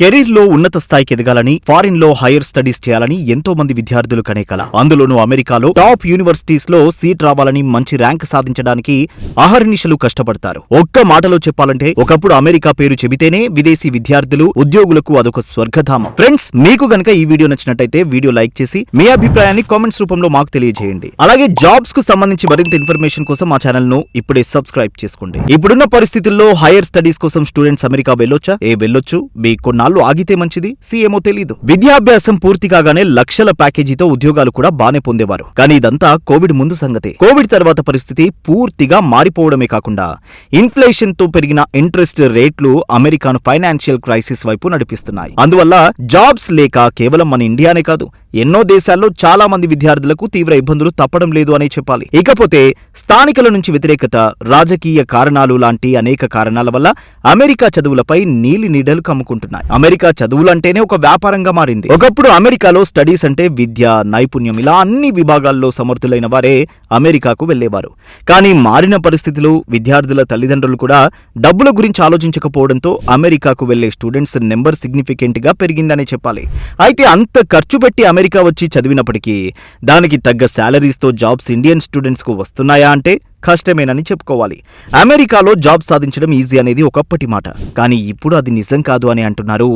Career లో ఉన్నత స్థాయికి ఎదగాలని, ఫారిన్ లో హైయర్ స్టడీస్ చేయాలని ఎంతో మంది విద్యార్థులు కనే కల. అందులోనూ అమెరికాలో టాప్ యూనివర్సిటీస్ లో సీట్ రావాలని, మంచి ర్యాంక్ సాధించడానికి అహర్నిశలు కష్టపడతారు. ఒక్క మాటలో చెప్పాలంటే ఒకప్పుడు అమెరికా పేరు చెబితేనే విదేశీ విద్యార్థులు, ఉద్యోగులకు అదొక స్వర్గధామం. ఫ్రెండ్స్, మీకు గనక ఈ వీడియో నచ్చినట్టయితే వీడియో లైక్ చేసి మీ అభిప్రాయాన్ని కామెంట్స్ రూపంలో మాకు తెలియజేయండి. అలాగే జాబ్స్ కు సంబంధించి మరింత ఇన్ఫర్మేషన్ కోసం మా ఛానల్ ను ఇప్పుడే సబ్స్క్రైబ్ చేసుకోండి. ఇప్పుడున్న పరిస్థితుల్లో హైయర్ స్టడీస్ కోసం స్టూడెంట్స్ అమెరికా వెళ్ళొచ్చా? వెళ్ళొచ్చు. కొన్నాళ్ళు ఆగితే మంచిది, ఏమో తెలీదు. విద్యాభ్యాసం పూర్తి కాగానే లక్షల ప్యాకేజీతో ఉద్యోగాలు కూడా బానే పొందేవారు. కానీ ఇదంతా కోవిడ్ ముందు సంగతే. కోవిడ్ తర్వాత పరిస్థితి పూర్తిగా మారిపోవడమే కాకుండా ఇన్ఫ్లేషన్ తో పెరిగిన ఇంట్రెస్ట్ రేట్లు అమెరికాను ఫైనాన్షియల్ క్రైసిస్ వైపు నడిపిస్తున్నాయి. అందువల్ల జాబ్స్ లేక కేవలం మన ఇండియానే కాదు, ఎన్నో దేశాల్లో చాలా మంది విద్యార్థులకు తీవ్ర ఇబ్బందులు తప్పడం లేదు అనే చెప్పాలి. ఇకపోతే స్థానికుల నుంచి వ్యతిరేకత, రాజకీయ కారణాలు లాంటి అనేక కారణాల వల్ల అమెరికా చదువులపై నీలి నీడలు కమ్ముకుంటున్నాయి. అమెరికా చదువులంటేనే ఒక వ్యాపారంగా మారింది. ఒకప్పుడు అమెరికాలో స్టడీస్ అంటే విద్య, నైపుణ్యం ఇలా అన్ని విభాగాల్లో సమర్థులైన వారే అమెరికాకు వెళ్లేవారు. కానీ మారిన పరిస్థితులు, విద్యార్థుల తల్లిదండ్రులు కూడా డబ్బుల గురించి ఆలోచించకపోవడంతో అమెరికాకు వెళ్లే స్టూడెంట్స్ నెంబర్ సిగ్నిఫికెంట్ గా పెరిగిందనే చెప్పాలి. అయితే అంత ఖర్చు పెట్టి అమెరికా వచ్చి చదివినప్పటికీ దానికి తగ్గ శాలరీస్తో జాబ్స్ ఇండియన్ స్టూడెంట్స్ కు వస్తున్నాయా అంటే కష్టమేనని చెప్పుకోవాలి. అమెరికాలో జాబ్ సాధించడం ఈజీ అనేది ఒకప్పటి మాట, కానీ ఇప్పుడు అది నిజం కాదు అని అంటున్నారు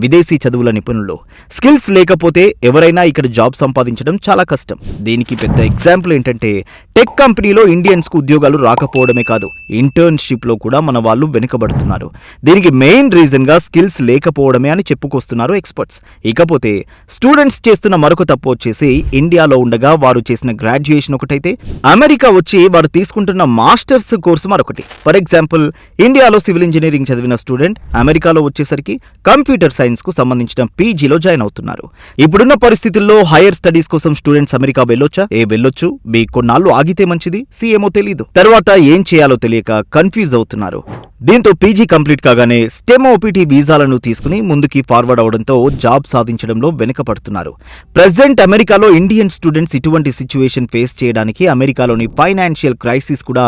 విదేశీ చదువుల నిపుణులు. స్కిల్స్ లేకపోతే ఎవరైనా ఇక్కడ జాబ్ సంపాదించడం చాలా కష్టం. దీనికి పెద్ద ఎగ్జాంపుల్ ఏంటంటే టెక్ కంపెనీలో ఇండియన్స్ కు ఉద్యోగాలు రాకపోవడమే కాదు, ఇంటర్న్షిప్ లో కూడా మన వాళ్ళు వెనుకబడుతున్నారు. దీనికి మెయిన్ రీజన్ గా స్కిల్స్ లేకపోవడమే అని చెప్పుకొస్తున్నారు ఎక్స్పర్ట్స్. ఇకపోతే స్టూడెంట్స్ చేస్తున్న మరొక తప్పు వచ్చేసి ఇండియాలో ఉండగా వారు చేసిన గ్రాడ్యుయేషన్ ఒకటైతే అమెరికా వచ్చి వారు తీసుకుంటున్న మాస్టర్స్ కోర్సు మరొకటి. ఫర్ ఎగ్జాంపుల్, ఇండియాలో సివిల్ ఇంజనీరింగ్ చదివిన స్టూడెంట్ అమెరికాలో వచ్చేసరికి కంప్యూటర్ సైన్స్ కు సంబంధించిన పీజీలో జాయిన్ అవుతున్నారు. ఇప్పుడున్న పరిస్థితుల్లో హైయర్ స్టడీస్ కోసం స్టూడెంట్స్ అమెరికా వెళ్ళొచ్చా? వెళ్ళొచ్చు. కొన్నాళ్ళు ఆగితే మంచిది, ఏమో తెలీదు. తర్వాత ఏం చేయాలో తెలియక కన్ఫ్యూజ్ అవుతున్నారు. దీంతో పీజీ కంప్లీట్ కాగానే స్టెమ్ ఓపీటీ వీసాలను తీసుకుని ముందుకి ఫార్వర్డ్ అవడంతో జాబ్ సాధించడంలో వెనుకపడుతున్నారు. ప్రెజెంట్ అమెరికాలో ఇండియన్ స్టూడెంట్స్ ఇటువంటి సిచ్యువేషన్ ఫేస్ చేయడానికి అమెరికాలోని ఫైనాన్షియల్ క్రైసిస్ కూడా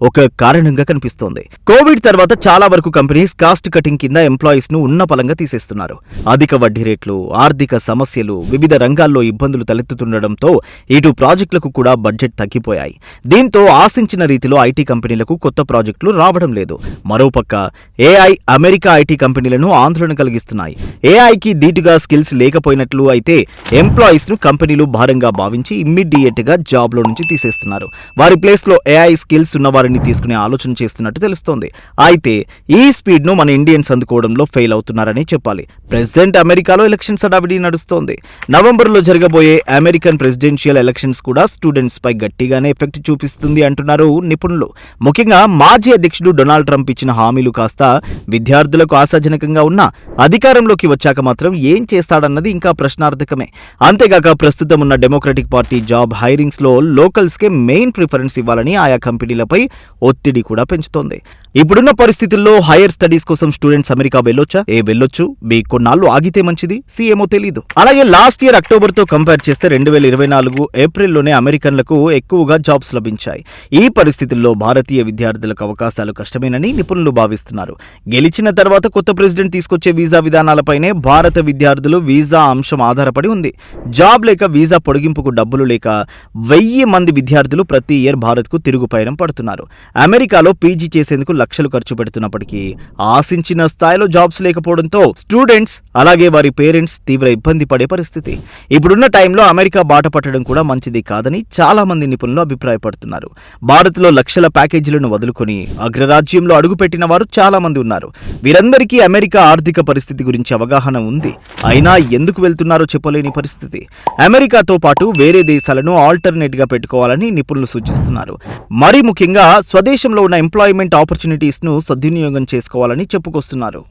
ఒక కారణంగా కనిపిస్తోంది. కోవిడ్ తర్వాత చాలా వరకు కంపెనీస్ కాస్ట్ కటింగ్ కింద ఎంప్లాయీస్ ను ఉన్న పలంగా తీసేస్తున్నారు. అధిక వడ్డీ రేట్లు, ఆర్థిక సమస్యలు, వివిధ రంగాల్లో ఇబ్బందులు తలెత్తుతుండటంతో ఇటు ప్రాజెక్టులకు కూడా బడ్జెట్ తగ్గిపోయాయి. దీంతో ఆశించిన రీతిలో ఐటీ కంపెనీలకు కొత్త ప్రాజెక్టులు రావడం లేదు. మరోపక్క ఏఐ అమెరికా ఐటీ కంపెనీలను ఆందోళన కలిగిస్తున్నాయి. ఏఐకి ధీటుగా స్కిల్స్ లేకపోయినట్లు అయితే ఎంప్లాయీస్ ను కంపెనీలు భారంగా భావించి ఇమ్మీడియట్ గా జాబ్ లో నుంచి తీసేస్తున్నారు. వారి ప్లేస్ లో ఏఐ స్కిల్స్ ఉన్న వారిని తీసుకునే ఆలోచన చేస్తున్నట్టు తెలుస్తోంది. అయితే ఈ స్పీడ్ ను మన ఇండియన్స్ అందుకోవడంలో ఫెయిల్ అవుతున్నారని చెప్పాలి. ప్రెసిడెంట్ అమెరికాలో ఎలక్షన్స్ హడావిడి నడుస్తోంది. నవంబర్లో జరగబోయే అమెరికన్ ప్రెసిడెన్షియల్ ఎలక్షన్స్ కూడా స్టూడెంట్స్ పై గట్టిగానే ఎఫెక్ట్ చూపిస్తుంది అంటున్నారు నిపుణులు. ముఖ్యంగా మాజీ అధ్యక్షుడు డొనాల్డ్ ట్రంప్ ఇచ్చిన హామీలు కాస్త విద్యార్థులకు ఆశాజనకంగా ఉన్నా అధికారంలోకి వచ్చాక మాత్రం ఏం చేస్తాడన్నది ఇంకా ప్రశ్నార్థకమే. అంతేగాక ప్రస్తుతం ఉన్న డెమోక్రటిక్ పార్టీ జాబ్ హైరింగ్స్ లో లోకల్స్ కే మెయిన్ ప్రిఫరెన్స్ ఇవ్వాలని ఆయా కంపెనీలపై ఒత్తిడి కూడా పెంచుతోంది. ఇప్పుడున్న పరిస్థితుల్లో హైయర్ స్టడీస్ కోసం స్టూడెంట్స్ అమెరికా వెళ్ళొచ్చా? వెళ్ళొచ్చు. కొన్నాళ్ళు ఆగితే మంచిది, ఏమో తెలీదు. అలాగే లాస్ట్ ఇయర్ అక్టోబర్ తో కంపేర్ చేస్తే 2024 ఏప్రిల్లోనే అమెరికన్లకు ఎక్కువగా జాబ్స్ లభించాయి. ఈ పరిస్థితుల్లో భారతీయ విద్యార్థులకు అవకాశాలు కష్టమేనని నిపుణులు భావిస్తున్నారు. గెలిచిన తర్వాత కొత్త ప్రెసిడెంట్ తీసుకొచ్చే వీసా విధానాలపైనే భారత విద్యార్థులు వీసా అంశం ఆధారపడి ఉంది. జాబ్ లేక వీసా పొడిగింపుకు డబ్బులు లేక 1000 మంది విద్యార్థులు ప్రతి ఇయర్ భారత్ కు తిరుగు పయనం పడుతున్నారు. అమెరికాలో పీజీ చేసేందుకు లక్షలు ఖర్చు పెడుతున్నప్పటికీ ఆశించిన స్థాయిలో జాబ్స్ లేకపోవడంతో స్టూడెంట్స్ అలాగే వారి పేరెంట్స్ తీవ్ర ఇబ్బంది పడే పరిస్థితి. ఇప్పుడున్న టైంలో అమెరికా బాట పట్టడం కూడా మంచిది కాదని చాలా మంది నిపుణులు అభిప్రాయపడుతున్నారు. భారత్లో లక్షల ప్యాకేజీలను వదులుకొని అగ్రరాజ్యంలో అడుగుపెట్టిన వారు చాలా మంది ఉన్నారు. వీరందరికీ అమెరికా ఆర్థిక పరిస్థితి గురించి అవగాహన ఉంది. అయినా ఎందుకు వెళ్తున్నారో చెప్పలేని పరిస్థితి. అమెరికాతో పాటు వేరే దేశాలను ఆల్టర్నేట్ గా పెట్టుకోవాలని నిపుణులు సూచిస్తున్నారు. మరీ ముఖ్యంగా స్వదేశంలో ఉన్న ఎంప్లాయ్మెంట్ ఆపర్చునిటీస్ ను సద్వినియోగం చేసుకోవాలని చెప్పుకొస్తున్నారు.